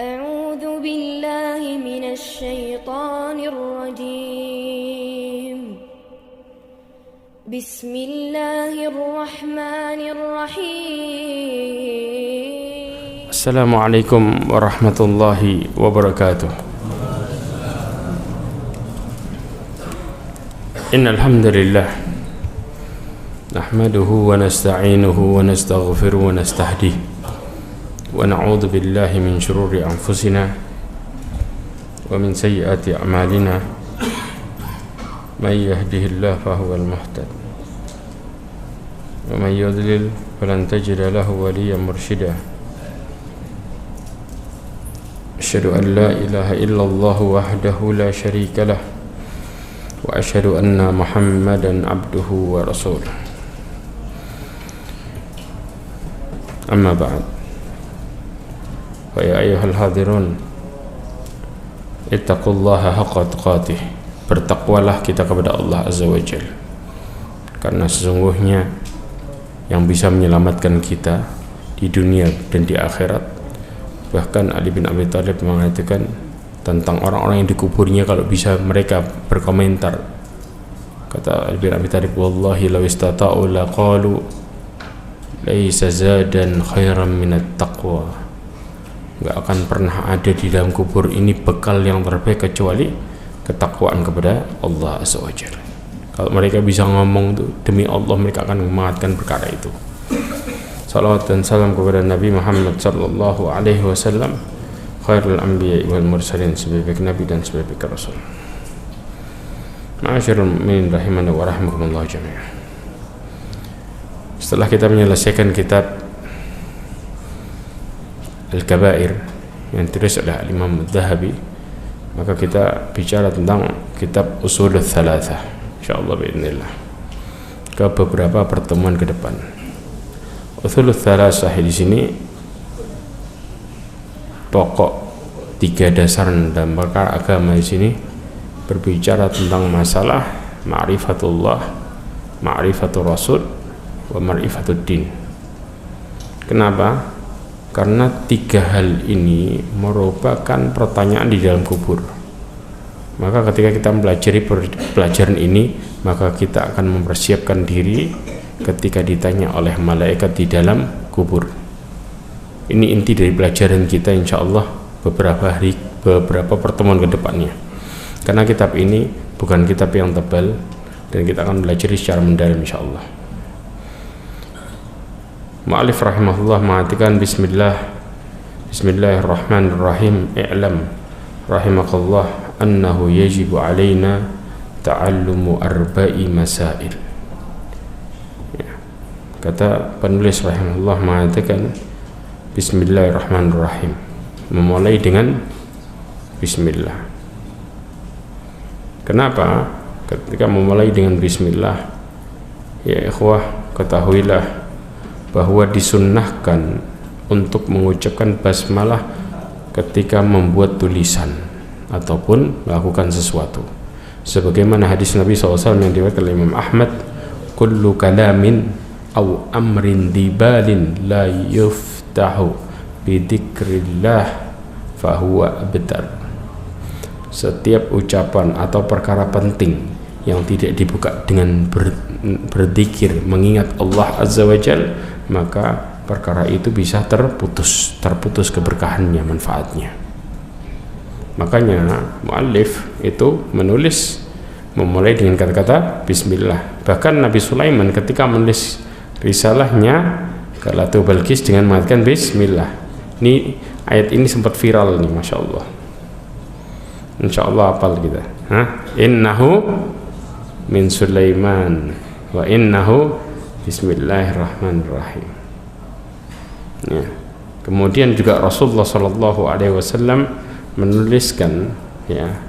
أعوذ بالله من الشيطان الرجيم بسم الله الرحمن الرحيم السلام عليكم ورحمة الله وبركاته. إن الحمد لله نحمده ونستعينه ونستغفره ونستهديه ونعوذ بالله من شرور أنفسنا ومن سيئات أعمالنا من يهده الله فهو المهتد ومن يضلل فلن تجد له وليا مرشدا. أشهد أن لا إله إلا الله وحده لا شريك له وأشهد أن محمدا عبده ورسوله. أما بعد فيا أيها الحاضرون اتقوا الله حق تقاته. Bertakwalah kita kepada Allah Azza wa Jalla, karena sesungguhnya yang bisa menyelamatkan kita di dunia dan di akhirat. Bahkan Ali bin Abi Thalib mengatakan tentang orang-orang yang dikuburnya, kalau bisa mereka berkomentar, kata Ali bin Abi Thalib, wallahi law istata'u laqalu laisa zadan khairan minat taqwa. Enggak akan pernah ada di dalam kubur ini bekal yang terbaik kecuali ketakwaan kepada Allah Azza wa Jalla. Kalau mereka bisa ngomong tuh, demi Allah mereka akan memanfaatkan perkara itu. Salawat dan salam kepada Nabi Muhammad sallallahu alaihi wasallam, khairul anbiya wal mursalin, sebaik nabi dan sebaik rasul. Ma'asyiral mu'minin rahimani wa rahimakumullah jami'an. Setelah kita menyelesaikan kitab Al-Kabair yang ditulis oleh Imam Adz-Dzahabi, maka kita bicara tentang kitab Ushulul Tsalatsah insyaallah biidznillah ke beberapa pertemuan ke depan. Ushulul Tsalatsah di sini pokok tiga dasar dalam perkara agama di sini berbicara tentang masalah ma'rifatullah, ma'rifatur rasul, wa ma'rifatud din. Kenapa? Karena tiga hal ini merupakan pertanyaan di dalam kubur. Maka ketika kita mempelajari pelajaran ini, maka kita akan mempersiapkan diri ketika ditanya oleh malaikat di dalam kubur. Ini inti dari pelajaran kita insyaallah beberapa pertemuan ke depannya. Karena kitab ini bukan kitab yang tebal dan kita akan belajar secara mendalam insyaallah. Mu'allif rahimahullah mengatakan Bismillahirrahmanirrahim. I'lam rahimakallah annahu yajibu alaina ta'allumu arba'i masail. Ya. Kata penulis rahimahullah mengatakan Bismillahirrahmanirrahim, memulai dengan Bismillah. Kenapa? Ketika memulai dengan Bismillah, ya ikhwah, ketahuilah bahwa disunnahkan untuk mengucapkan basmalah ketika membuat tulisan ataupun melakukan sesuatu, sebagaimana hadis Nabi SAW yang diriwayatkan oleh Imam Ahmad, kullu kalamin aw amrin dibalin la yuftahu bidzikrillah fahuwa abtar. Setiap ucapan atau perkara penting yang tidak dibuka dengan berzikir mengingat Allah Azza wa Jalla, maka perkara itu bisa terputus keberkahannya, manfaatnya. Makanya muallif itu menulis memulai dengan kata-kata Bismillah. Bahkan Nabi Sulaiman ketika menulis risalahnya Qalatul Balqis dengan mengatakan Bismillah. Ini ayat ini sempat viral nih, masya Allah. Insya Allah hafal kita. Innahu min Sulaiman wa innahu bismillahirrahmanirrahim. Ya. Kemudian juga Rasulullah sallallahu alaihi wasallam menuliskan, ya,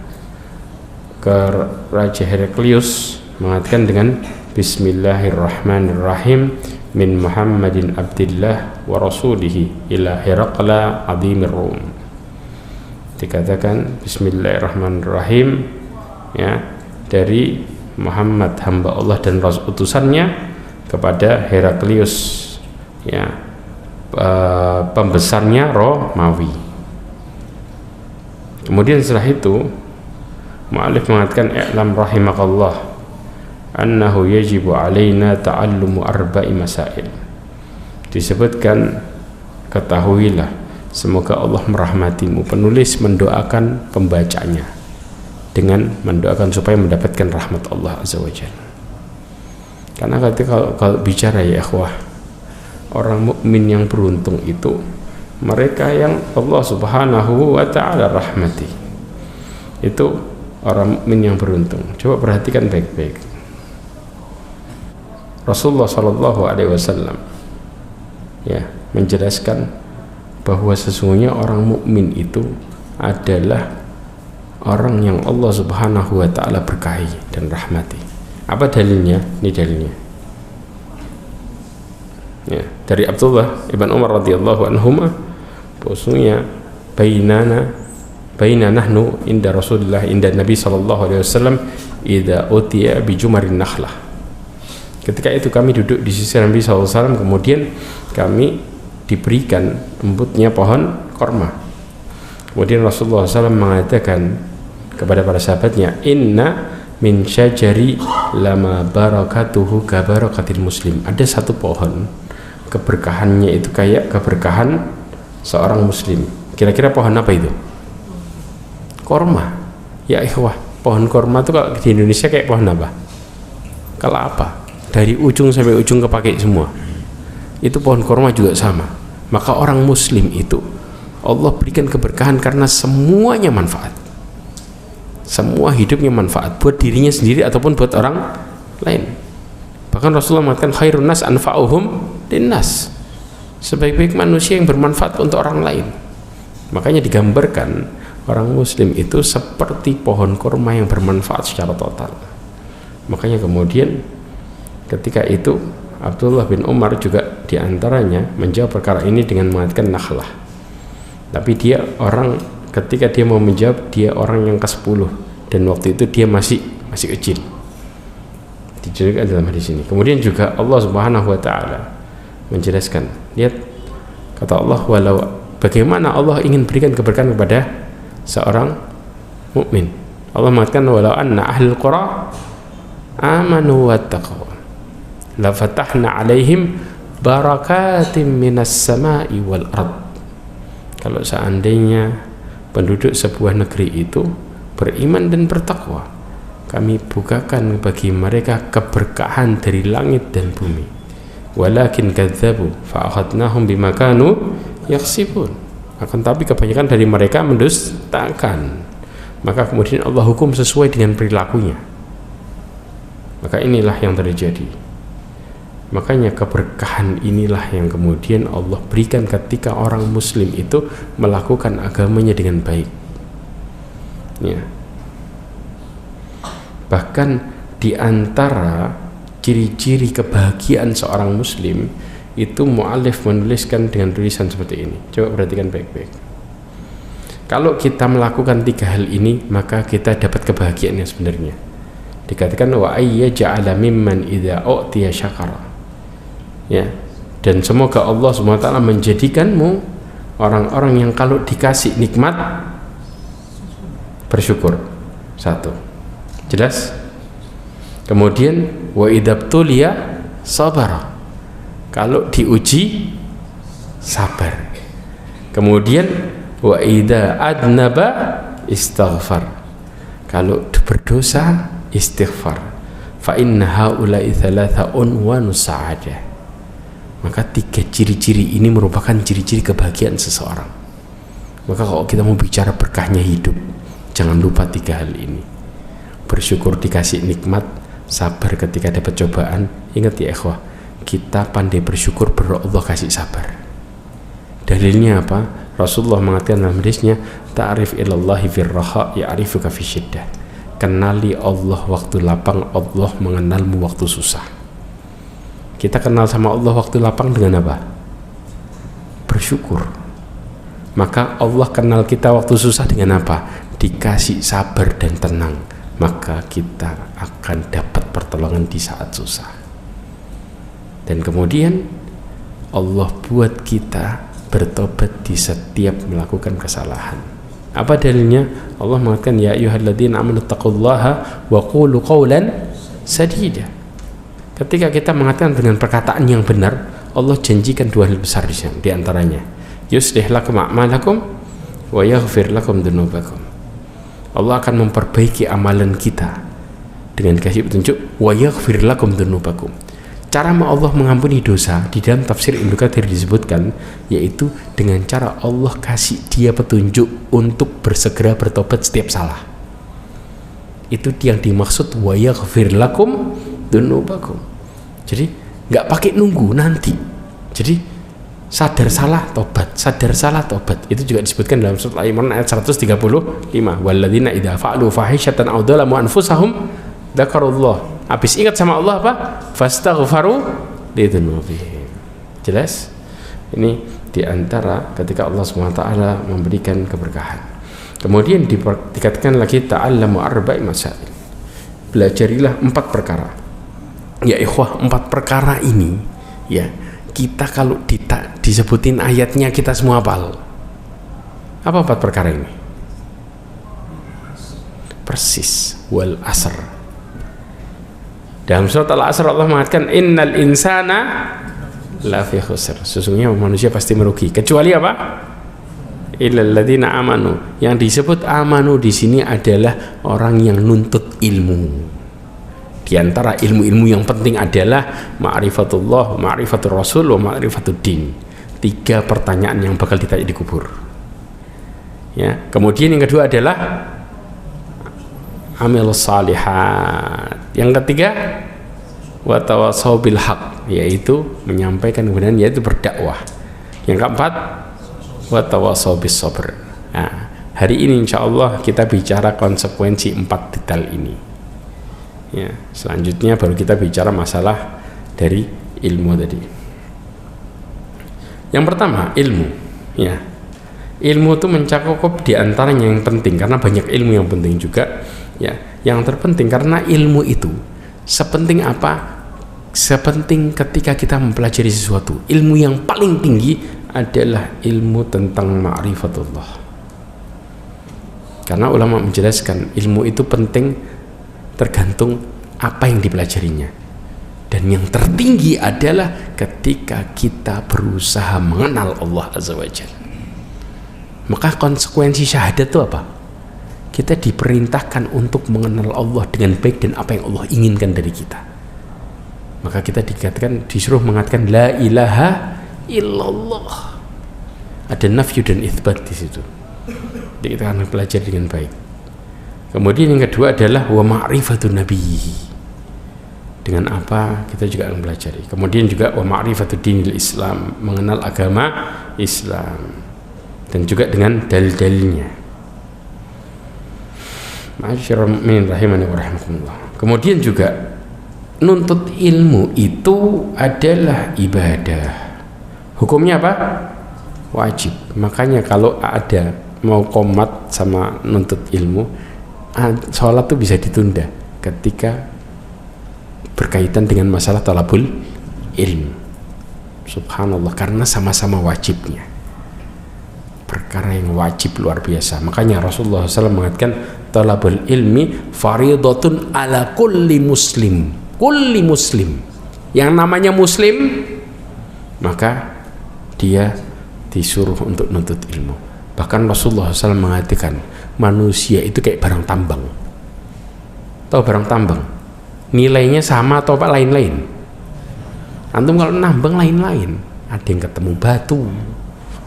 ke Raja Heraklius mengatakan dengan Bismillahirrahmanirrahim min Muhammadin abdillah wa rasulihi ila Herakla azimir Rum. Dikatakan Bismillahirrahmanirrahim, ya, dari Muhammad hamba Allah dan rasul utusannya kepada Heraklius, ya, pembesarnya Romawi. Kemudian setelah itu mu'allif mengatakan i'lam rahimakallah annahu yajibu alaina ta'allumu arba'i masail. Disebutkan, ketahuilah, semoga Allah merahmatimu. Penulis mendoakan pembacanya dengan mendoakan supaya mendapatkan rahmat Allah Azza wa Jalla. Karena kalau bicara ya ikhwah, orang mukmin yang beruntung itu mereka yang Allah Subhanahu wa ta'ala rahmati. Itu orang mukmin yang beruntung. Coba perhatikan baik-baik. Rasulullah sallallahu alaihi wasallam ya menjelaskan bahwa sesungguhnya orang mukmin itu adalah orang yang Allah Subhanahu wa ta'ala berkahi dan rahmati. Apa dalilnya? Ini dalilnya ya, dari Abdullah ibn Umar radhiyallahu anhuma, bahwasanya baina nahnu inda Rasulullah inda Nabi sallallahu alaihi wasallam idza utiya bi jumarin nakhlah. Ketika itu kami duduk di sisi Nabi sallallahu alaihi wasallam, kemudian kami diberikan embutnya pohon korma. Kemudian Rasulullah SAW mengatakan kepada para sahabatnya, inna min syajari lama barakatuhu ka barakatil muslim. Ada satu pohon keberkahannya itu kayak keberkahan seorang muslim. Kira-kira pohon apa itu? Korma. Ya ikhwah, pohon korma itu kalau di Indonesia kayak pohon apa? Kalau apa? Dari ujung sampai ujung kepake semua. Itu pohon korma juga sama. Maka orang muslim itu Allah berikan keberkahan karena semuanya manfaat. Semua hidupnya manfaat buat dirinya sendiri ataupun buat orang lain. Bahkan Rasulullah mengatakan khairun nas anfa'uhum linnas. Sebaik-baik manusia yang bermanfaat untuk orang lain. Makanya digambarkan orang muslim itu seperti pohon kurma yang bermanfaat secara total. Makanya kemudian ketika itu Abdullah bin Umar juga diantaranya menjawab perkara ini dengan mengatakan nakhlah. Tapi dia orang, ketika dia mau menjawab, dia orang yang ke-10 dan waktu itu dia masih kecil. Dijelaskan dalam hadis ini. Kemudian juga Allah Subhanahu wa taala menjelaskan, lihat kata Allah, walau bagaimana Allah ingin berikan keberkahan kepada seorang mukmin. Allah mengatakan walau anna ahlul qura amanu wattaqu la fatahna alaihim barakatim minas sama'i wal ard. Kalau seandainya penduduk sebuah negeri itu beriman dan bertakwa, kami bukakan bagi mereka keberkahan dari langit dan bumi. Walakin kadzabu fa akhadnahum bima kanu yaksibun. Akan tapi kebanyakan dari mereka mendustakan, maka kemudian Allah hukum sesuai dengan perilakunya. Maka inilah yang terjadi. Makanya keberkahan inilah yang kemudian Allah berikan ketika orang muslim itu melakukan agamanya dengan baik ya. Bahkan di antara ciri-ciri kebahagiaan seorang muslim itu mu'allif menuliskan dengan tulisan seperti ini. Coba perhatikan baik-baik. Kalau kita melakukan 3 hal ini, maka kita dapat kebahagiaan yang sebenarnya. Dikatakan wa ayya ja'ala mimman idza u'tiya syakara. Ya, dan semoga Allah SWT menjadikanmu orang-orang yang kalau dikasih nikmat bersyukur. 1. Jelas? Kemudian wa idabtuliya sabara. Kalau diuji sabar. Kemudian wa idza adnaba istighfar. Kalau berdosa istighfar. Fa inna haula'i thalathaun wa nusa'adah. Maka 3 ciri-ciri ini merupakan ciri-ciri kebahagiaan seseorang. Maka kalau kita mau bicara berkahnya hidup, jangan lupa 3 hal ini. Bersyukur dikasih nikmat, sabar ketika dapat cobaan. Ingat ya ikhwah, kita pandai bersyukur baru Allah kasih sabar. Dalilnya apa? Rasulullah mengatakan dalam hadisnya, ta'rif ilallahi firraha ya'rifuka fi syiddah. Kenali Allah waktu lapang, Allah mengenalmu waktu susah. Kita kenal sama Allah waktu lapang dengan apa? Bersyukur. Maka Allah kenal kita waktu susah dengan apa? Dikasih sabar dan tenang. Maka kita akan dapat pertolongan di saat susah. Dan kemudian Allah buat kita bertobat di setiap melakukan kesalahan. Apa dalilnya? Allah mengatakan ya ayyuhalladzina amanu taqullaha wa qulu qawlan sadida. Ketika kita mengatakan dengan perkataan yang benar, Allah janjikan dua hal besar di antaranya. Yuslih lakum a'malakum wa yaghfir lakum dzunubakum. Allah akan memperbaiki amalan kita dengan kasih petunjuk wa yaghfir lakum dzunubakum. Cara Allah mengampuni dosa di dalam tafsir Ibnu Katsir disebutkan yaitu dengan cara Allah kasih dia petunjuk untuk bersegera bertobat setiap salah. Itu yang dimaksud wa yaghfir lakum dzunubakum. Jadi nggak pakai nunggu nanti. Jadi sadar salah tobat, sadar salah tobat. Itu juga disebutkan dalam surat Al-Imran ayat 135. Walladzina idza fa'alu fahishatan aw dzalamu anfusahum dzakarullah. Habis ingat sama Allah apa? Fastaghfaru lidzunubihim. Jelas? Ini diantara ketika Allah SWT memberikan keberkahan. Kemudian dikatakan lagi ta'allamu arba'i masail. Belajarilah 4 perkara. Ya ikhwah, 4 perkara ini ya, kita kalau disebutin ayatnya kita semua hafal. Apa 4 perkara ini? Persis wal asr. Dalam surat Al-Asr Allah mengatakan innal insana lafi khusr. Sesungguhnya manusia pasti merugi kecuali apa? Illal ladzina amanu. Yang disebut amanu di sini adalah orang yang nuntut ilmu. Di antara ilmu-ilmu yang penting adalah ma'rifatullah, ma'rifatur rasul, wa ma'rifatud din. 3 pertanyaan yang bakal ditanya di kubur. Ya, kemudian yang kedua adalah amil salihat. Yang ketiga wa tawassaw bil haq, yaitu menyampaikan kebenaran, yaitu berdakwah. Yang keempat wa tawassaw bis sabr. Nah, hari ini insyaallah kita bicara konsekuensi 4 detail ini. Ya, selanjutnya baru kita bicara masalah dari ilmu tadi. Yang pertama, ilmu. Ya. Ilmu itu mencakup di antaranya yang penting karena banyak ilmu yang penting juga. Ya, yang terpenting karena ilmu itu sepenting apa? Sepenting ketika kita mempelajari sesuatu. Ilmu yang paling tinggi adalah ilmu tentang ma'rifatullah. Karena ulama menjelaskan ilmu itu penting tergantung apa yang dipelajarinya. Dan yang tertinggi adalah ketika kita berusaha mengenal Allah Azza wa Jalla. Maka konsekuensi syahadat itu apa? Kita diperintahkan untuk mengenal Allah dengan baik dan apa yang Allah inginkan dari kita. Maka kita disuruh mengatakan la ilaha illallah. Ada nafyu dan itsbat di situ. Jadi kita akan belajar dengan baik. Kemudian yang kedua adalah wa ma'rifatun nabiyyi. Dengan apa kita juga akan belajar. Kemudian juga wa ma'rifatud dinil Islam, mengenal agama Islam. Dan juga dengan dalil-dalilnya. Ma'asyiral mu'minin rahimani wa rahimakumullah. Kemudian juga nuntut ilmu itu adalah ibadah. Hukumnya apa? Wajib. Makanya kalau ada mau qomat sama nuntut ilmu, sholat itu bisa ditunda ketika berkaitan dengan masalah talabul ilmu. Subhanallah, karena sama-sama wajibnya. Perkara yang wajib luar biasa. Makanya Rasulullah SAW mengatakan talabul ilmi faridatun ala kulli muslim. Kulli muslim. Yang namanya muslim, maka dia disuruh untuk nuntut ilmu. Bahkan Rasulullah SAW mengatakan manusia itu kayak barang tambang. Tahu barang tambang? Nilainya sama atau apa lain-lain? Antum kalau nambang lain-lain. Ada yang ketemu batu,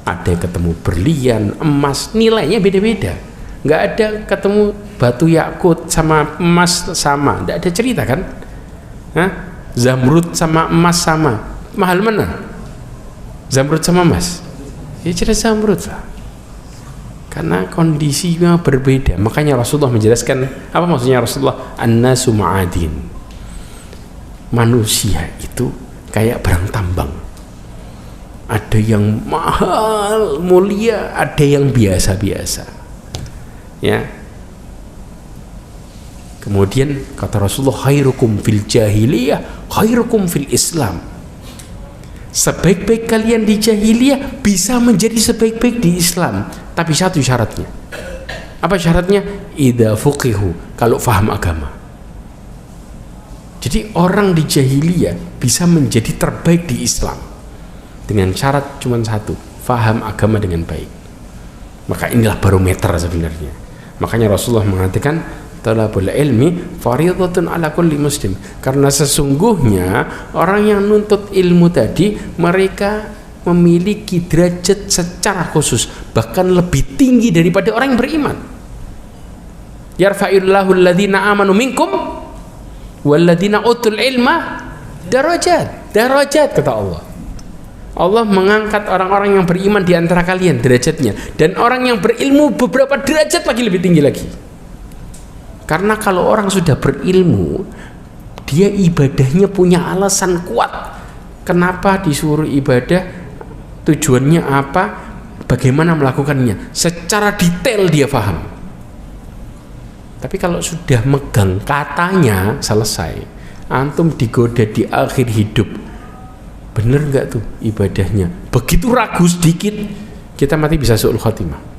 ada yang ketemu berlian, emas, nilainya beda-beda. Nggak ada ketemu batu yakut sama emas sama, nggak ada cerita kan? Hah? Zamrud sama emas sama, mahal mana? Zamrud sama emas? Ya jelas zamrud lah. Karena kondisinya berbeda. Makanya Rasulullah menjelaskan, apa maksudnya Rasulullah? An-nasu ma'adin. Manusia itu kayak barang tambang. Ada yang mahal, mulia, ada yang biasa-biasa. Ya. Kemudian kata Rasulullah, khairukum fil jahiliyah, khairukum fil Islam. Sebaik-baik kalian di jahiliyah bisa menjadi sebaik-baik di Islam, tapi satu syaratnya. Apa syaratnya? Idza fuqihu, kalau faham agama. Jadi orang di jahiliyah bisa menjadi terbaik di Islam dengan syarat cuma satu, faham agama dengan baik. Maka inilah barometer sebenarnya. Makanya Rasulullah mengatakan talabul ilmi fardhatun ala kulli muslim, karena sesungguhnya orang yang nuntut ilmu tadi mereka memiliki derajat secara khusus bahkan lebih tinggi daripada orang yang beriman. Yarfa'illahu alladhina amanu minkum walladhina utul ilma darajat kata Allah. Allah mengangkat orang-orang yang beriman di antara kalian derajatnya, dan orang yang berilmu beberapa derajat lagi lebih tinggi lagi. Karena kalau orang sudah berilmu, dia ibadahnya punya alasan kuat. Kenapa disuruh ibadah, tujuannya apa, bagaimana melakukannya, secara detail dia paham. Tapi kalau sudah megang katanya, selesai. Antum digoda di akhir hidup, bener nggak tuh ibadahnya? Begitu ragu sedikit, kita mati bisa su'ul khotimah.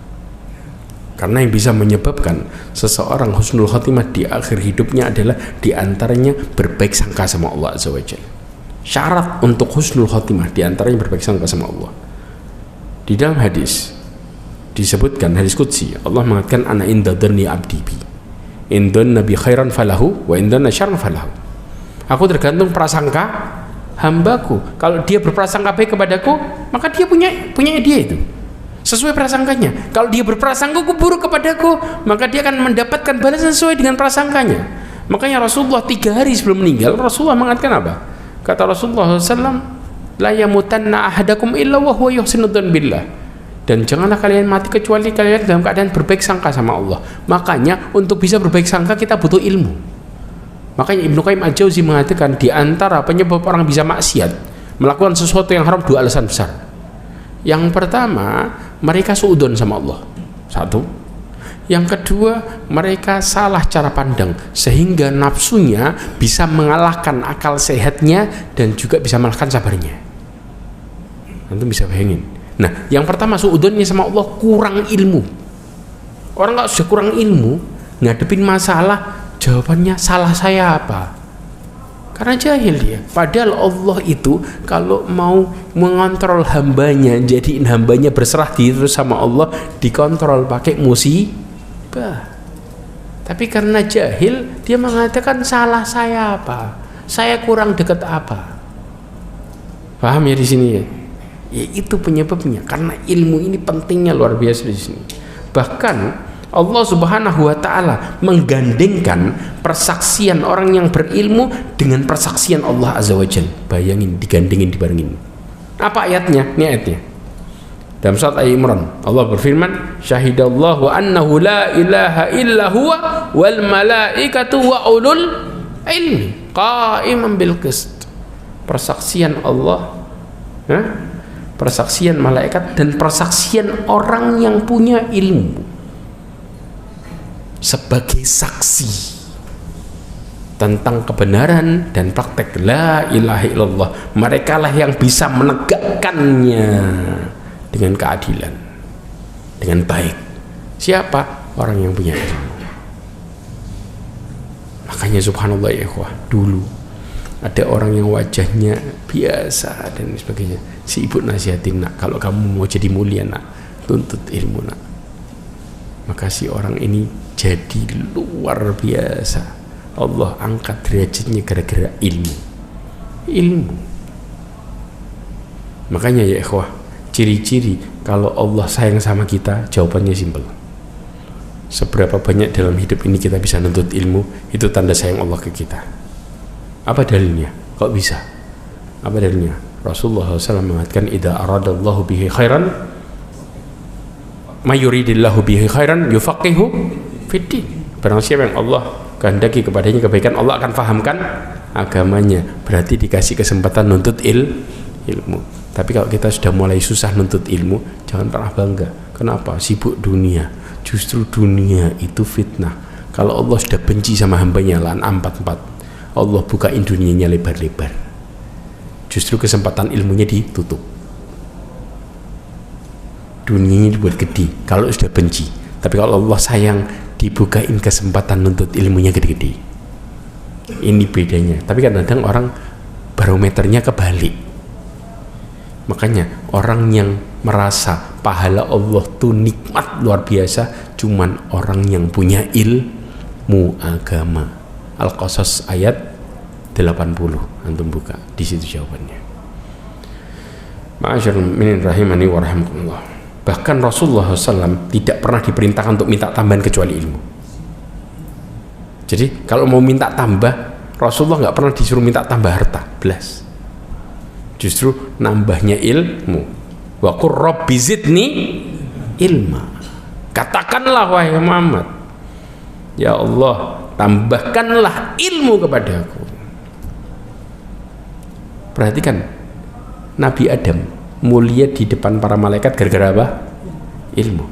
Karena yang bisa menyebabkan seseorang husnul khotimah di akhir hidupnya adalah diantaranya berbaik sangka sama Allah Azza wa Jalla. Syarat untuk husnul khotimah diantaranya berbaik sangka sama Allah. Di dalam hadis disebutkan, hadis qudsi, Allah mengatakan ana inda dhanni abdi bi, in dhanna bi khairan falahu wa in dhanna syarran falahu. Aku tergantung prasangka hambaku. Kalau dia berprasangka baik kepadaku, maka dia punya dia itu sesuai prasangkanya. Kalau dia berprasangka buruk kepadaku, maka dia akan mendapatkan balasan sesuai dengan prasangkanya. Makanya Rasulullah 3 hari sebelum meninggal, Rasulullah mengatakan apa? Kata Rasulullah SAW, la yamutanna ahadakum illa wa huwa yuhsinu dzan billah. Dan janganlah kalian mati kecuali kalian dalam keadaan berbaik sangka sama Allah. Makanya untuk bisa berbaik sangka kita butuh ilmu. Makanya Ibnu Qayyim Al-Jauzi mengatakan di antara penyebab orang bisa maksiat, melakukan sesuatu yang haram, 2 alasan besar. Yang pertama, mereka suudzon sama Allah. 1. Yang kedua, mereka salah cara pandang sehingga nafsunya bisa mengalahkan akal sehatnya dan juga bisa mengalahkan sabarnya. Antum bisa bayangin. Nah, yang pertama suudzonnya sama Allah, kurang ilmu. Orang kalau sudah kurang ilmu, ngadepin masalah, jawabannya salah saya apa? Karena jahil dia. Padahal Allah itu kalau mau mengontrol hambanya, jadiin hambanya berserah diri terus sama Allah, dikontrol pakai musibah. Tapi karena jahil, dia mengatakan salah saya apa? Saya kurang dekat apa? Paham ya di sini ya? Ya itu penyebabnya, karena ilmu ini pentingnya luar biasa di sini. Bahkan Allah Subhanahu wa taala menggandengkan persaksian orang yang berilmu dengan persaksian Allah Azza wa Jalla. Bayangin, digandengin, dibarengin. Apa ayatnya? Ini ayatnya. Dalam surat Al-Imran, Allah berfirman, "Syahidallahu annahu la ilaha illa huwa wal malaikatu wa ulul ilmi qa'iman bil qist." Persaksian Allah, persaksian malaikat dan persaksian orang yang punya ilmu sebagai saksi tentang kebenaran dan praktek la ilaha illallah. Mereka lah yang bisa menegakkannya dengan keadilan, dengan baik. Siapa? Orang yang punya ilmu. Makanya subhanallah ya ikhwah, dulu ada orang yang wajahnya biasa dan sebagainya, si ibu nasihatin, nak, kalau kamu mau jadi mulia, nak, tuntut ilmu, nak. Maka si orang ini jadi luar biasa. Allah angkat derajatnya gara-gara ilmu. Makanya ya ikhwah, ciri-ciri kalau Allah sayang sama kita, jawabannya simpel. Seberapa banyak dalam hidup ini kita bisa nuntut ilmu, itu tanda sayang Allah ke kita. Apa dalilnya? Kok bisa? Apa dalilnya? Rasulullah SAW mengatakan, idza aradallahu bihi khairan mayuridillahu bihi khairan yufaqihu fiddin. Barang siapa yang Allah kehendaki kepadanya kebaikan, Allah akan fahamkan agamanya. Berarti dikasih kesempatan nuntut ilmu. Tapi kalau kita sudah mulai susah nuntut ilmu, jangan pernah bangga. Kenapa? Sibuk dunia. Justru dunia itu fitnah. Kalau Allah sudah benci sama hambanya, lan 44, Allah bukain dunianya lebar-lebar. Justru kesempatan ilmunya ditutup. Dunianya dibuat gede kalau sudah benci. Tapi kalau Allah sayang, dibukain kesempatan nuntut ilmunya gede-gede. Ini bedanya. Tapi kadang-kadang orang barometernya kebalik. Makanya orang yang merasa pahala Allah tuh nikmat luar biasa cuman orang yang punya ilmu agama. Al-Qasas ayat 80, antum buka, di situ jawabannya. Ma'asyarul mu'minin rahimani wa rahimakumullah. Bahkan Rasulullah SAW tidak pernah diperintahkan untuk minta tambahan kecuali ilmu. Jadi kalau mau minta tambah, Rasulullah nggak pernah disuruh minta tambah harta, belas. Justru nambahnya ilmu. Wa qur rabbi zidni ilma. Katakanlah wahai Muhammad, ya Allah, tambahkanlah ilmu kepadaku. Perhatikan, Nabi Adam mulia di depan para malaikat gara-gara apa? Ilmu.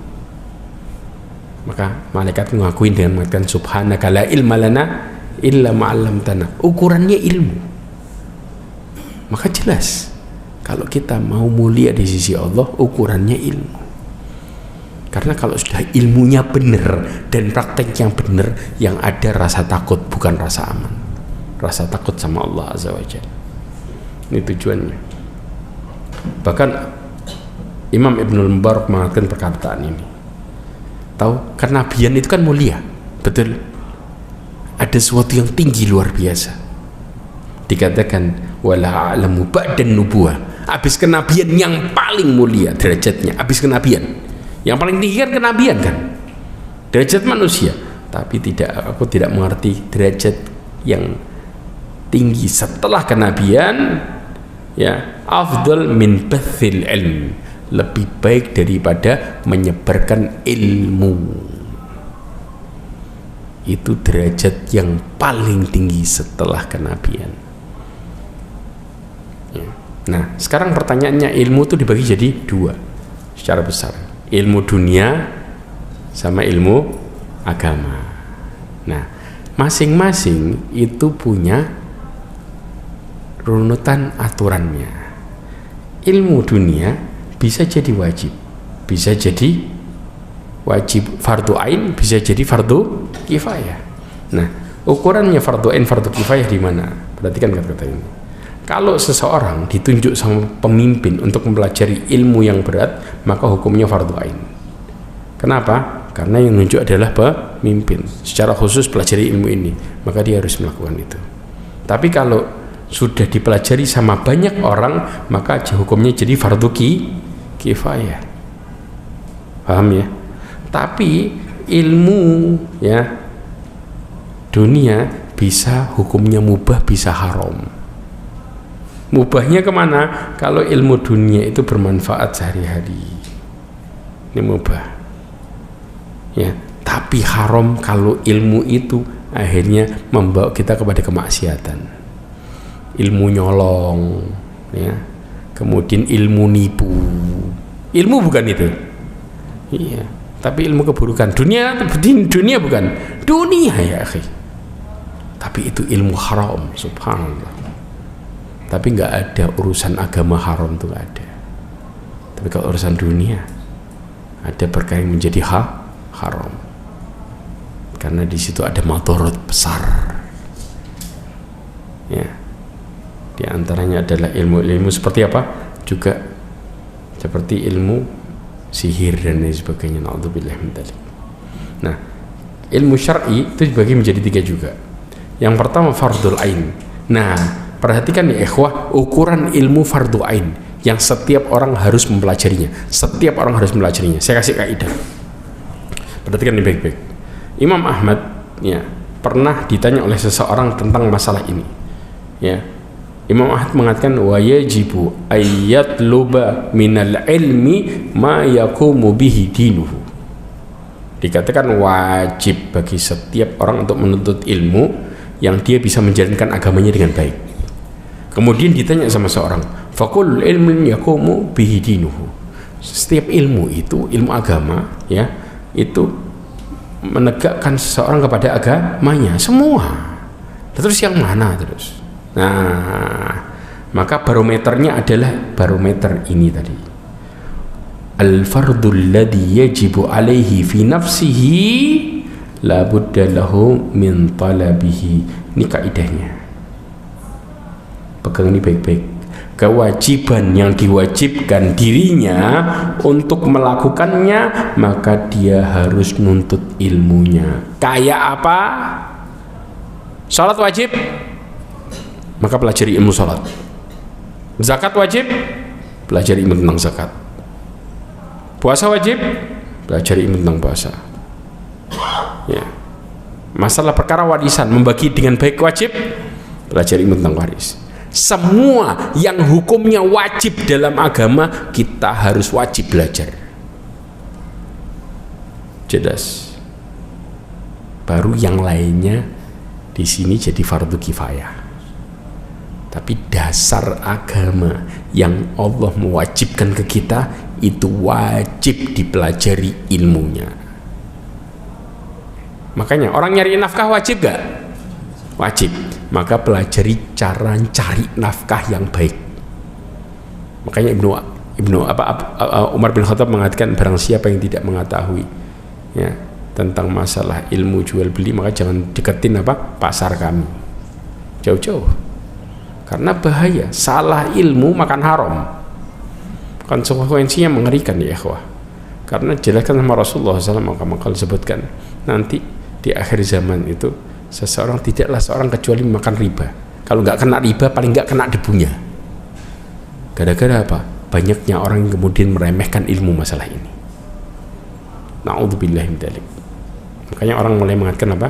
Maka malaikat mengakuin dengan mengatakan subhanaka la ilma lana illa ma'allamtana. Ukurannya ilmu. Maka jelas kalau kita mau mulia di sisi Allah, ukurannya ilmu. Karena kalau sudah ilmunya benar dan prakteknya benar, yang ada rasa takut bukan rasa aman. Rasa takut sama Allah Azza wa Jalla. Ini tujuannya. Bahkan Imam Ibnul Mubarak mengatakan perkataan ini. Tahu, kenabian itu kan mulia, betul. Ada sesuatu yang tinggi luar biasa. Dikatakan wala a'lamu ba'dan nubuwah. Habis kenabian yang paling mulia derajatnya, habis kenabian. Yang paling tinggi kan kenabian kan. Derajat manusia, tapi aku tidak mengerti derajat yang tinggi setelah kenabian, ya, afdal min bathil ilm, lebih baik daripada menyebarkan ilmu. Itu derajat yang paling tinggi setelah kenabian, ya. Nah sekarang pertanyaannya, ilmu itu dibagi jadi dua secara besar, ilmu dunia sama ilmu agama. Nah masing-masing itu punya runutan aturannya. Ilmu dunia bisa jadi wajib, bisa jadi wajib fardu ain, bisa jadi fardu kifayah. Nah, ukurannya fardu ain, fardu kifayah di mana? Perhatikan kata-kata ini. Kalau seseorang ditunjuk sama pemimpin untuk mempelajari ilmu yang berat, maka hukumnya fardu ain. Kenapa? Karena yang menunjuk adalah pemimpin. Secara khusus pelajari ilmu ini, maka dia harus melakukan itu. Tapi kalau sudah dipelajari sama banyak orang, maka hukumnya jadi fardu kifayah. Paham ya? Tapi ilmu, ya, dunia bisa hukumnya mubah, bisa haram. Mubahnya kemana? Kalau ilmu dunia itu bermanfaat sehari-hari, ini mubah, ya. Tapi haram kalau ilmu itu akhirnya membawa kita kepada kemaksiatan. Ilmu nyolong, ya, kemudian ilmu nipu. Ilmu bukan itu, iya, tapi ilmu keburukan. Dunia bukan dunia, ya akhi, tapi itu ilmu haram, subhanallah. Tapi nggak ada urusan agama haram, tuh nggak ada. Tapi kalau urusan dunia ada perkara yang menjadi haram, karena di situ ada madharat besar, ya. Di antaranya adalah ilmu seperti apa? Juga seperti ilmu sihir dan lain sebagainya. Na'udzubillah min dzalik. Nah, ilmu syar'i itu dibagi menjadi tiga juga. Yang pertama fardul ain. Nah, perhatikan ya ikhwah, ukuran ilmu fardhu ain yang setiap orang harus mempelajarinya. Setiap orang harus mempelajarinya. Saya kasih kaidah. Perhatikan ini baik-baik. Imam Ahmad, ya, pernah ditanya oleh seseorang tentang masalah ini. Ya. Imam Ahmad mengatakan wa yajibu ayyatluba minal ilmi ma yaqumu bihi dinuhu. Dikatakan wajib bagi setiap orang untuk menuntut ilmu yang dia bisa menjalankan agamanya dengan baik. Kemudian ditanya sama seorang, faqul ilmun yaqumu bihi dinuhu. Setiap ilmu itu, ilmu agama, ya, itu menegakkan seseorang kepada agamanya semua. Terus yang mana terus? Nah, maka barometernya adalah barometer ini tadi. al-fardul ladzi yajibu alaihi fi nafsihi la budda lahu min talabihi. Ini kaidahnya, pegang ini baik-baik. Kewajiban yang diwajibkan dirinya untuk melakukannya, maka dia harus nuntut ilmunya. Kayak apa? Salat wajib, maka pelajari ilmu salat. Zakat wajib, pelajari ilmu tentang zakat. Puasa wajib, pelajari ilmu tentang puasa. Ya. Masalah perkara warisan, membagi dengan baik wajib, pelajari ilmu tentang waris. Semua yang hukumnya wajib dalam agama kita harus wajib belajar. Jelas. Baru yang lainnya di sini jadi fardu kifayah. Tapi dasar agama yang Allah mewajibkan ke kita itu wajib dipelajari ilmunya. Makanya orang nyari nafkah wajib gak? Wajib. Maka pelajari cara cari nafkah yang baik. Makanya Umar bin Khattab mengatakan, barang siapa yang tidak mengetahui ya tentang masalah ilmu jual beli, maka jangan deketin pasar kami, jauh-jauh, karena bahaya. Salah ilmu makan haram, konsekuensinya mengerikan ya ikhwah. Karena jelaskan sama Rasulullah SAW, maka disebutkan nanti di akhir zaman itu seseorang tidaklah seorang kecuali makan riba. Kalau nggak kena riba, paling nggak kena debunya. Gara-gara apa? Banyaknya orang yang kemudian meremehkan ilmu masalah ini. Na'udzubillah min dzalik. Makanya orang mulai mengatakan apa?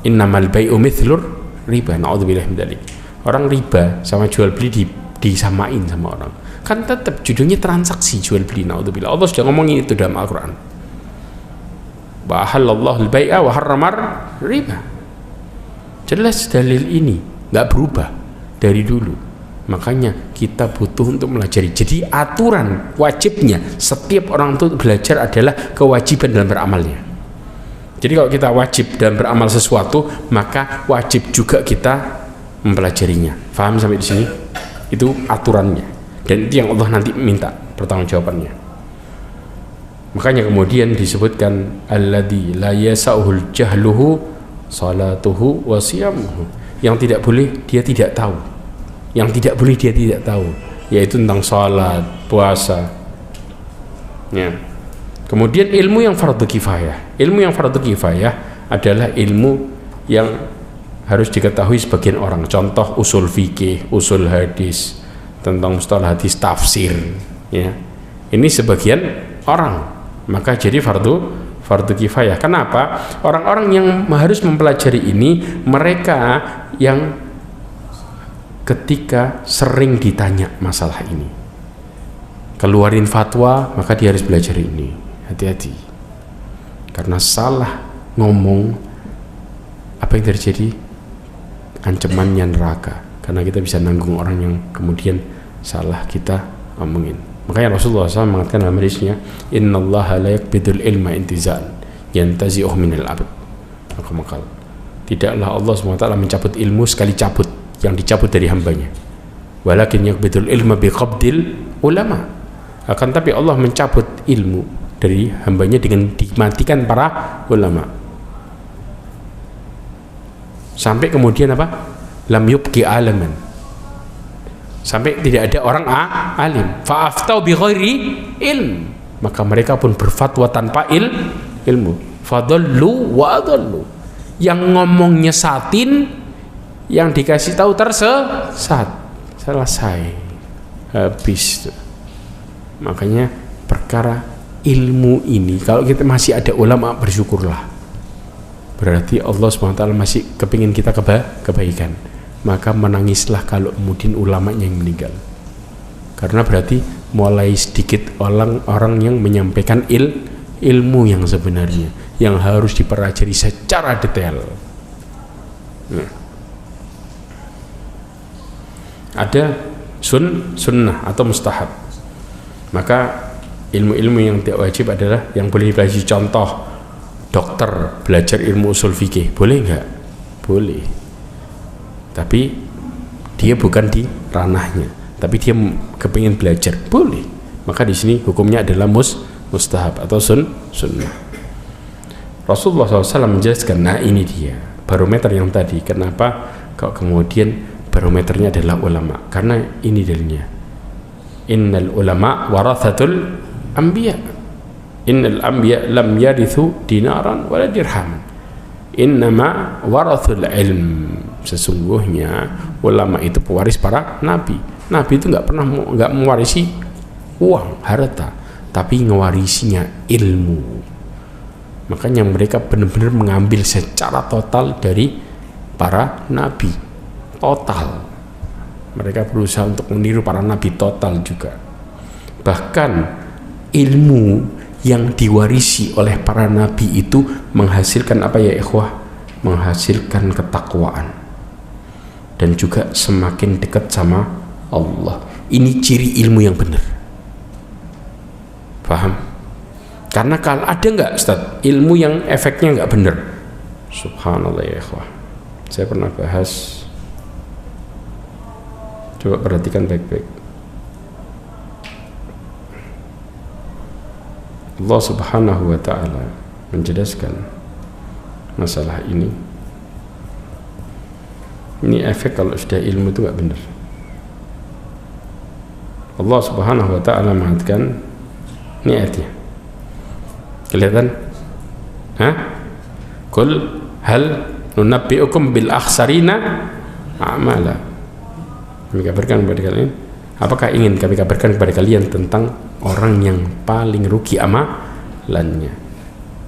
Innamal bai'u mithlur riba. Na'udzubillah min dzalik. Orang riba sama jual beli disamain sama orang. Kan tetap judulnya transaksi jual beli. Na'udzubillah. Allah sudah ngomongin itu dalam Al-Qur'an. Wa halallahu al-bai'a wa harramar riba. Jelas dalil ini nggak berubah dari dulu. Makanya kita butuh untuk melajari. Jadi aturan wajibnya setiap orang itu belajar adalah kewajiban dalam beramalnya. Jadi kalau kita wajib dalam beramal sesuatu, maka wajib juga kita mempelajarinya. Faham sampai di sini? Itu aturannya. Dan itu yang Allah nanti minta pertanggungjawabannya. Makanya kemudian disebutkan alladzi la yasauhul jahluhu salatuhu wa siyamuhu. Yang tidak boleh dia tidak tahu. Yang tidak boleh dia tidak tahu, yaitu tentang salat, puasa. Ya. Kemudian ilmu yang fardu kifayah. Ilmu yang fardu kifayah adalah ilmu yang harus diketahui sebagian orang. Contoh usul fikih, usul hadis, tentang mustalah hadis, tafsir, ya. Ini sebagian orang. Maka jadi fardu kifayah. Kenapa? Orang-orang yang harus mempelajari ini mereka yang ketika sering ditanya masalah ini, keluarin fatwa, maka dia harus belajar ini. Hati-hati, karena salah ngomong, apa yang terjadi? Ancamannya neraka. Karena kita bisa nanggung orang yang kemudian salah kita omongin. Makanya Rasulullah SAW mengatakan dalam hadisnya, innallaha la yaqbidul ilma intiza'an yantazi'uh minal abd. Maka tidaklah Allah SWT mencabut ilmu sekali cabut, yang dicabut dari hambanya. Walakin yaqbidul ilma biqabdil ulama. Akan tapi Allah mencabut ilmu dari hambanya dengan dimatikan para ulama. Sampai kemudian apa? Lam yubqi alaman. Sampai tidak ada orang alim. Fa'aftau bi ghairi ilm. Maka mereka pun berfatwa tanpa ilmu. Fadallu wa adallu. Yang ngomong nyesatin, yang dikasih tahu tersesat. Selesai. Habis. Makanya perkara ilmu ini, kalau kita masih ada ulama, bersyukurlah. Berarti Allah SWT masih kepingin kita kebaikan. Maka menangislah kalau kemudian ulamanya yang meninggal, karena berarti mulai sedikit orang yang menyampaikan ilmu yang sebenarnya, yang harus dipelajari secara detail. Ada sunnah atau mustahab. Maka ilmu-ilmu yang tidak wajib adalah yang boleh dipelajari. Contoh, dokter belajar ilmu usul fikih, boleh nggak? Boleh. Tapi dia bukan di ranahnya. tapi dia kepingin belajar, boleh. Maka di sini hukumnya adalah mustahab atau sunnah. Rasulullah SAW menjelaskan, nah ini dia barometer yang tadi. Kenapa kok kemudian barometernya adalah ulama? Karena ini dalilnya, innal ulama warathatul anbiya, innal anbiya lam yarithu dinaran wala dirhaman, innama warathul ilm. Sesungguhnya ulama itu pewaris para nabi. Nabi itu nggak mewarisi uang, harta, tapi ngewarisinya ilmu. Makanya mereka benar-benar mengambil secara total dari para nabi, total. Mereka berusaha untuk meniru para nabi total juga. Bahkan ilmu yang diwarisi oleh para nabi itu menghasilkan apa ya ikhwah? Menghasilkan ketakwaan dan juga semakin dekat sama Allah. Ini ciri ilmu yang benar. Paham? Karena kalau ada nggak Ustaz ilmu yang efeknya nggak benar? Subhanallah ya ikhwah, saya pernah bahas, coba perhatikan baik-baik. Allah Subhanahu wa ta'ala menjelaskan masalah ini. Ini efek kalau sudah ilmu itu nggak benar. Allah Subhanahu wa ta'ala mengatakan, ini ayatnya, kelihatan? Qul hal nunabbi'ukum bil akhsarina a'mala. Kami kabarkan kepada kalian, apakah ingin kami kabarkan kepada kalian tentang orang yang paling rugi amalannya?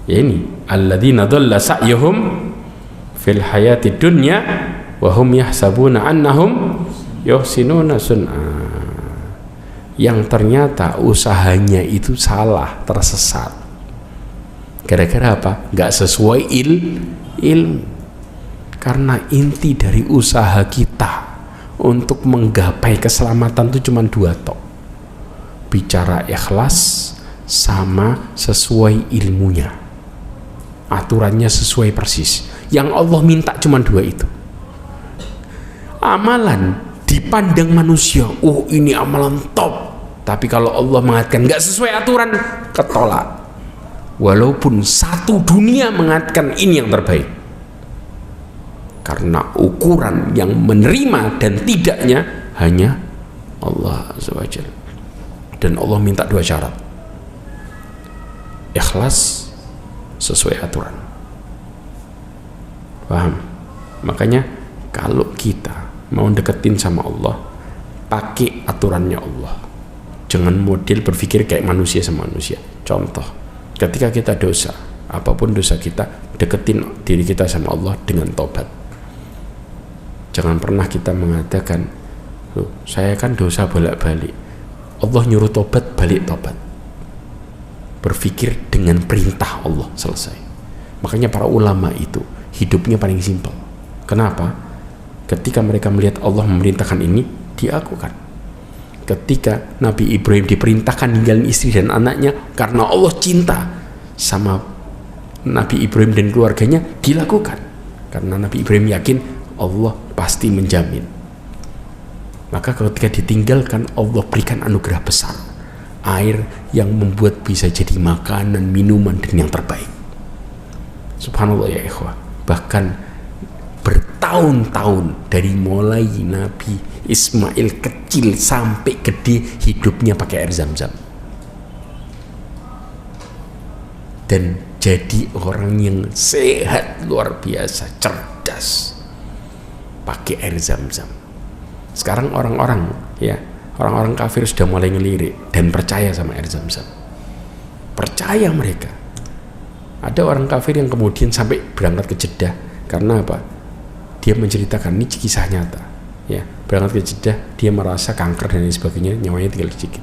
Ya ini, alladzina dhalla sa'yuhum fil hayati dunya wa hum yahsabuna annahum yuhsinuna sun'a. Yang ternyata usahanya itu salah, tersesat. Gara-gara apa? Nggak sesuai ilmu. Karena inti dari usaha kita untuk menggapai keselamatan itu cuma dua tok. Bicara ikhlas sama sesuai ilmunya. Aturannya sesuai persis. Yang Allah minta cuma dua itu. Amalan dipandang manusia, oh ini amalan top. Tapi kalau Allah mengatakan nggak sesuai aturan, ketolak. Walaupun satu dunia mengatakan ini yang terbaik, karena ukuran yang menerima dan tidaknya hanya Allah Azza wa Jalla. Dan Allah minta dua syarat, ikhlas sesuai aturan. Paham? Makanya kalau kita mau deketin sama Allah, pakai aturannya Allah. Jangan model berpikir kayak manusia sama manusia. Contoh, ketika kita dosa, apapun dosa kita, deketin diri kita sama Allah dengan tobat. Jangan pernah kita mengatakan, loh, saya kan dosa bolak-balik, Allah nyuruh tobat, balik tobat. Berpikir dengan perintah Allah, selesai. Makanya para ulama itu hidupnya paling simpel. Kenapa? Ketika mereka melihat Allah memerintahkan ini, dilakukan. Ketika Nabi Ibrahim diperintahkan ninggalin istri dan anaknya karena Allah cinta sama Nabi Ibrahim dan keluarganya, dilakukan. Karena Nabi Ibrahim yakin Allah pasti menjamin. Maka ketika ditinggalkan, Allah berikan anugerah besar, air yang membuat bisa jadi makanan, minuman, dan yang terbaik. Subhanallah ya ikhwah. Bahkan bertahun-tahun dari mulai Nabi Ismail kecil sampai gede, hidupnya pakai air Zam-Zam. Dan jadi orang yang sehat luar biasa, cerdas, pakai air Zam-Zam. Sekarang orang-orang kafir sudah mulai ngelirik dan percaya sama air Zam-Zam. Percaya mereka. Ada orang kafir yang kemudian sampai berangkat ke Jeddah. Karena apa? Dia menceritakan, ini kisah nyata, ya, berangkat ke Jeddah, dia merasa kanker dan lain sebagainya, nyawanya tinggal sedikit,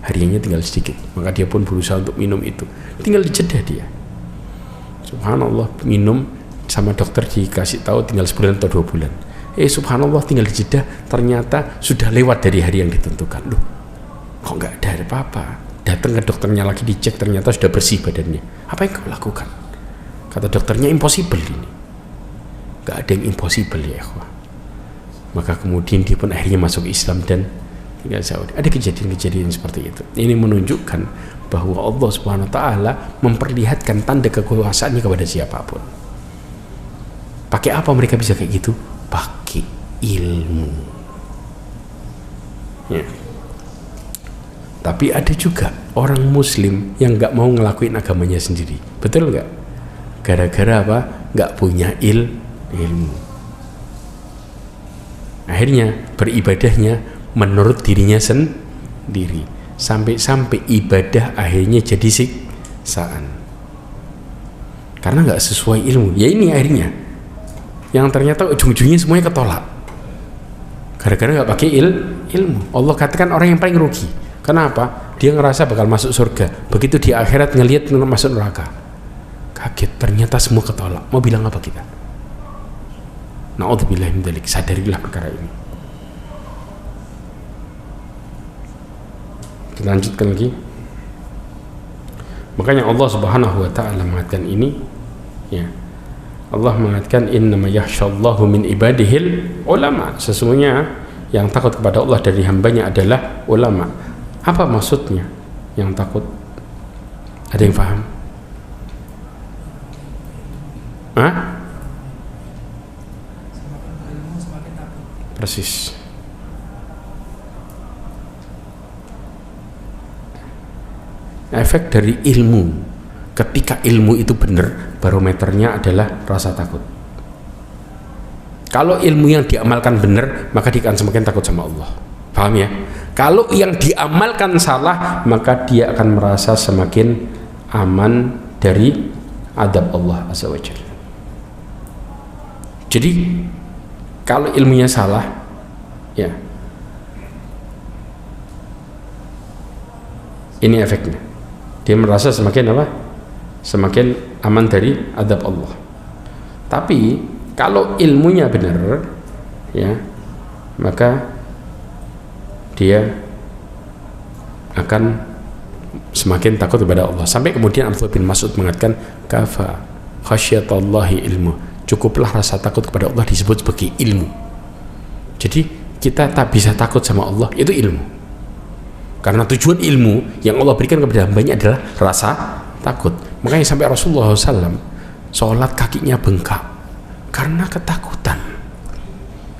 hariannya tinggal sedikit, maka dia pun berusaha untuk minum itu, tinggal di Jeddah dia. Subhanallah, minum sama dokter dikasih tahu tinggal sebulan atau 2 bulan. Subhanallah, tinggal di Jeddah ternyata sudah lewat dari hari yang ditentukan. Loh, kok nggak ada apa-apa? Datang ke dokternya lagi, dicek, ternyata sudah bersih badannya. Apa yang kau lakukan? Kata dokternya, impossible ini. Gak ada yang impossible ya ikhwah. Maka kemudian dia pun akhirnya masuk Islam dan tinggal Saudi. Ada kejadian-kejadian seperti itu. Ini menunjukkan bahwa Allah Subhanahu wa taala memperlihatkan tanda kekuasaannya kepada siapapun. Pakai apa mereka bisa kayak gitu? Pakai ilmu. Ya. Tapi ada juga orang muslim yang nggak mau ngelakuin agamanya sendiri. Betul nggak? Gara-gara apa? Nggak punya ilmu. Akhirnya beribadahnya menurut dirinya sendiri. Sampai-sampai ibadah akhirnya jadi siksaan. Karena nggak sesuai ilmu. Ya ini akhirnya. Yang ternyata ujung-ujungnya semuanya ketolak. Gara-gara nggak pakai ilmu. Allah katakan orang yang paling rugi. Kenapa? Dia ngerasa bakal masuk surga. Begitu di akhirat ngelihat masuk neraka. Kaget, ternyata semua ketolak. Mau bilang apa kita? Na'udzubillah min dzalik. Sadarilah perkara ini. Kita lanjutkan lagi. Makanya Allah Subhanahu wa taala mengatakan ini, ya. Allah mengatakan innama yakhshallahu min ibadihil ulama. Sesungguhnya yang takut kepada Allah dari hambanya adalah ulama. Apa maksudnya yang takut? Ada yang paham? Hah? Persis. Efek dari ilmu. Ketika ilmu itu benar, barometernya adalah rasa takut. Kalau ilmu yang diamalkan benar, maka dia akan semakin takut sama Allah. Paham ya? Kalau yang diamalkan salah, maka dia akan merasa semakin aman dari adab Allah Azza wa Jalla. Jadi kalau ilmunya salah, ya, ini efeknya. Dia merasa semakin apa? Semakin aman dari adab Allah. Tapi kalau ilmunya benar, ya, maka dia akan semakin takut kepada Allah. Sampai kemudian Abdullah bin Mas'ud mengatakan, kafa khasyatallahi ilmu. Cukuplah rasa takut kepada Allah disebut sebagai ilmu. Jadi kita tak bisa takut sama Allah, itu ilmu. Karena tujuan ilmu yang Allah berikan kepada hambanya adalah rasa takut. Makanya sampai Rasulullah SAW sholat kakinya bengkak karena ketakutan.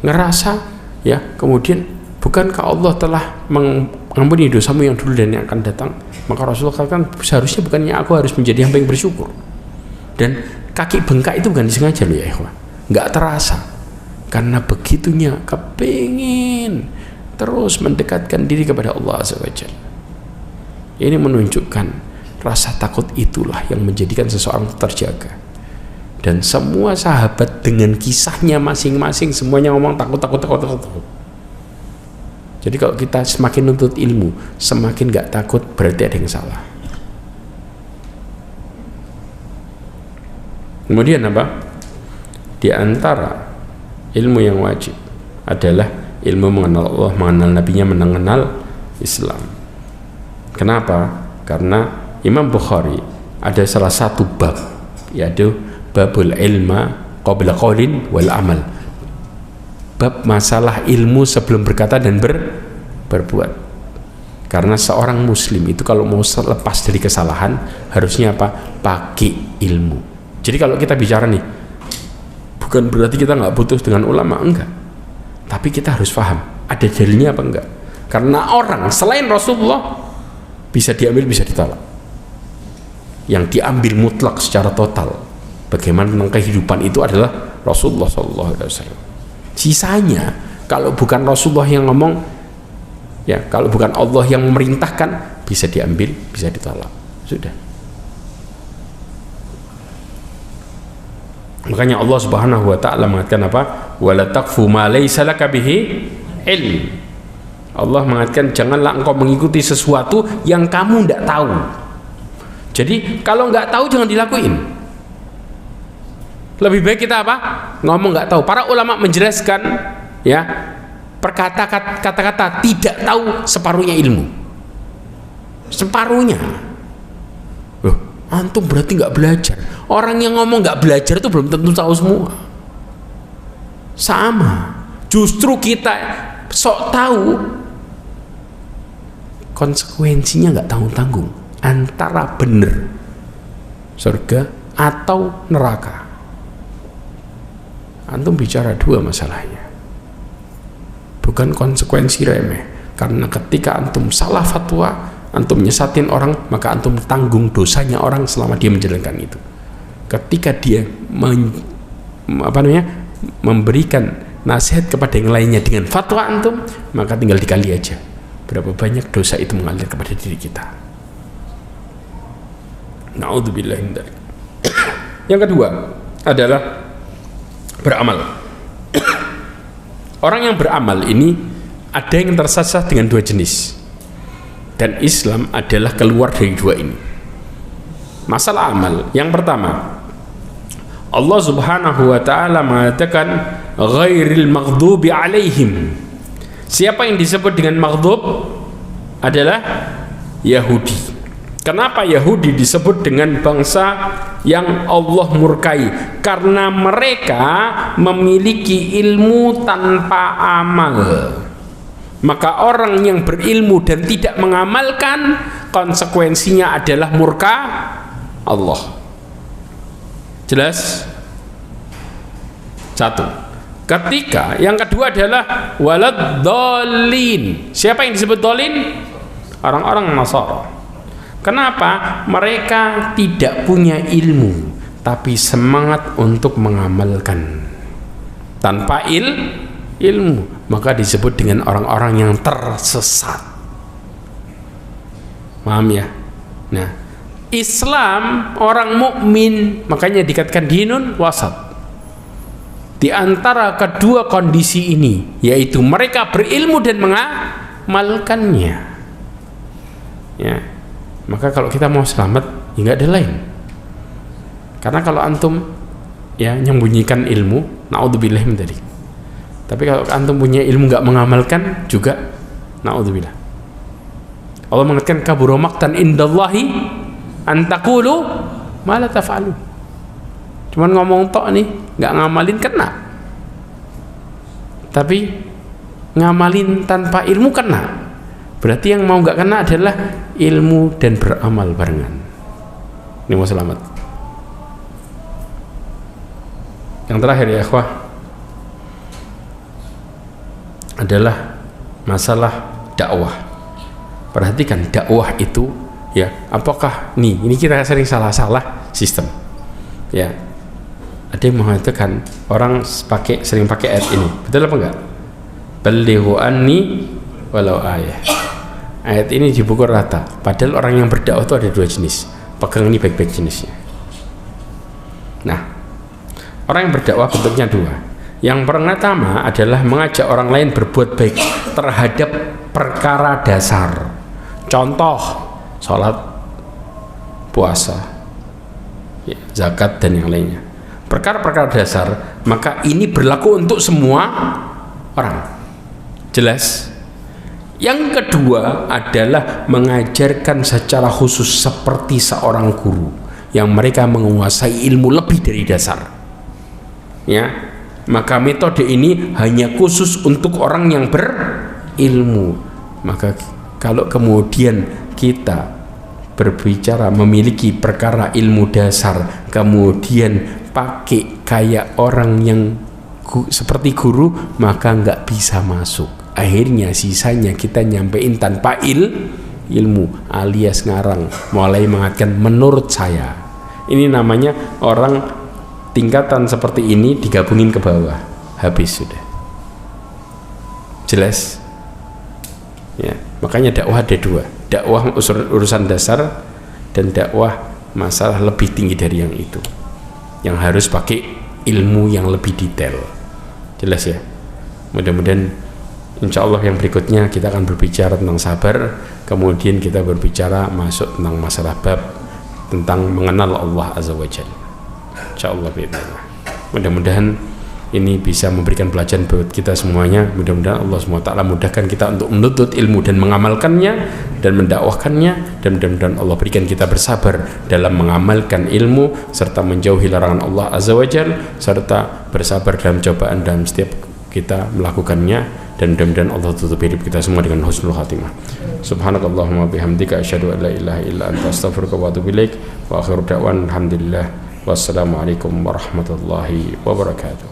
Ngerasa, ya, kemudian bukankah Allah telah mengampuni dosamu yang dulu dan yang akan datang? Maka Rasulullah katakan, seharusnya bukannya aku harus menjadi hamba yang bersyukur. Dan kaki bengkak itu bukan disengaja loh ya ikhwan, nggak terasa. Karena begitunya kepingin terus mendekatkan diri kepada Allah Azza wa Jalla. Ini menunjukkan rasa takut itulah yang menjadikan seseorang terjaga. Dan semua sahabat dengan kisahnya masing-masing semuanya ngomong takut. Jadi kalau kita semakin nuntut ilmu, semakin gak takut, berarti ada yang salah. Kemudian apa? Di antara ilmu yang wajib adalah ilmu mengenal Allah, mengenal Nabinya, mengenal Islam. Kenapa? Karena Imam Bukhari ada salah satu bab, yaitu babul ilma qabla qaulin wal amal. Bab masalah ilmu sebelum berkata dan berbuat. Karena seorang muslim itu kalau mau lepas dari kesalahan harusnya apa? Pakai ilmu. Jadi kalau kita bicara nih, bukan berarti kita nggak butuh dengan ulama, enggak. Tapi kita harus paham ada dalilnya apa enggak. Karena orang selain Rasulullah bisa diambil, bisa ditolak. Yang diambil mutlak secara total, bagaimana tentang kehidupan itu adalah Rasulullah SAW. Sisanya kalau bukan Rasulullah yang ngomong, ya, kalau bukan Allah yang memerintahkan, bisa diambil, bisa ditolak. Sudah. Makanya Allah Subhanahu wa taala mengatakan apa? Wala taqfu ma laysa laka bihi ilm. Allah mengatakan janganlah engkau mengikuti sesuatu yang kamu tidak tahu. Jadi kalau nggak tahu jangan dilakuin. Lebih baik kita apa? Ngomong nggak tahu. Para ulama menjelaskan, ya, kata-kata tidak tahu separuhnya ilmu. Separuhnya. Loh, antum berarti nggak belajar. Orang yang ngomong nggak belajar itu belum tentu tahu semua. Sama. Justru kita sok tahu konsekuensinya nggak tanggung-tanggung antara benar surga atau neraka. Antum bicara dua masalahnya, bukan konsekuensi remeh. Karena ketika antum salah fatwa, antum nyesatin orang, maka antum tanggung dosanya orang selama dia menjalankan itu. Ketika dia memberikan nasihat kepada yang lainnya dengan fatwa antum, maka tinggal dikali aja berapa banyak dosa itu mengalir kepada diri kita. Na'udzubillah min dzalik. Yang kedua adalah beramal. Orang yang beramal ini ada yang tersasar dengan dua jenis, dan Islam adalah keluar dari dua ini. Masalah amal yang pertama, Allah Subhanahu wa ta'ala mengatakan ghairil maghdubi alaihim. Siapa yang disebut dengan maghdub adalah Yahudi. Kenapa Yahudi disebut dengan bangsa yang Allah murkai? Karena mereka memiliki ilmu tanpa amal. Maka orang yang berilmu dan tidak mengamalkan, konsekuensinya adalah murka Allah. Jelas? Satu. Ketika yang kedua adalah waladhdallin. Siapa yang disebut dhalin? Orang-orang Nasara. Kenapa? Mereka tidak punya ilmu, tapi semangat untuk mengamalkan. Tanpa ilmu, maka disebut dengan orang-orang yang tersesat. Paham ya? Nah, Islam orang mukmin, makanya dikatakan dinun wasat. Di antara kedua kondisi ini, yaitu mereka berilmu dan mengamalkannya. Ya. Maka kalau kita mau selamat, ya nggak ada lain. Karena kalau antum ya menyembunyikan ilmu, naudzubillah min dzalik. Tapi kalau antum punya ilmu nggak mengamalkan juga, naudzubillah. Allah mengatakan kabura maqtan indallahi an taqulu ma la taf'alu. Cuman ngomong tok nih, nggak ngamalin kena. Tapi ngamalin tanpa ilmu kena. Berarti yang mau nggak kena adalah ilmu dan beramal barengan. Ini mau selamat. Yang terakhir ya ikhwah adalah masalah dakwah. Perhatikan dakwah itu ya, apakah ini kita sering salah-salah sistem. Ya. Ada yang mengatakan orang sering pakai ayat ini. Betul apa enggak? Balighu anni walau ayah. Ayat ini dipukul rata. Padahal orang yang berdakwah itu ada dua jenis. Pegang ini baik-baik jenisnya. Nah, orang yang berdakwah bentuknya dua. Yang pertama adalah mengajak orang lain berbuat baik terhadap perkara dasar. Contoh, sholat, puasa, ya, zakat dan yang lainnya. Perkara-perkara dasar, maka ini berlaku untuk semua orang. Jelas? Yang kedua adalah mengajarkan secara khusus seperti seorang guru yang mereka menguasai ilmu lebih dari dasar. Ya, maka metode ini hanya khusus untuk orang yang berilmu. Maka kalau kemudian kita berbicara memiliki perkara ilmu dasar, kemudian pakai kayak orang yang seperti guru, maka nggak bisa masuk. Akhirnya sisanya kita nyampein tanpa ilmu alias ngarang, mulai mengatakan menurut saya. Ini namanya orang tingkatan seperti ini digabungin ke bawah, habis sudah. Jelas? Ya, makanya dakwah ada dua, dakwah urusan dasar dan dakwah masalah lebih tinggi dari yang itu, yang harus pakai ilmu yang lebih detail. Jelas ya? Mudah-mudahan insya Allah yang berikutnya kita akan berbicara tentang sabar, kemudian kita berbicara masuk tentang masalah bab tentang mengenal Allah Azza wa Jalla. Insya Allah bi'idznillah. Mudah-mudahan ini bisa memberikan pelajaran buat kita semuanya. Mudah-mudahan Allah SWT mudahkan kita untuk menuntut ilmu dan mengamalkannya dan mendakwahkannya, dan mudah-mudahan Allah berikan kita bersabar dalam mengamalkan ilmu serta menjauhi larangan Allah Azza wa Jalla, serta bersabar dalam cobaan dalam setiap kita melakukannya, dan mudah-mudahan Allah tutup hidup kita semua dengan husnul khatimah. Subhanakallahumma bihamdika asyhadu an la ilaha illa anta astaghfiruka wa atubu ilaik. Wa akhiru da'wan alhamdulillah. Wassalamualaikum warahmatullahi wabarakatuh.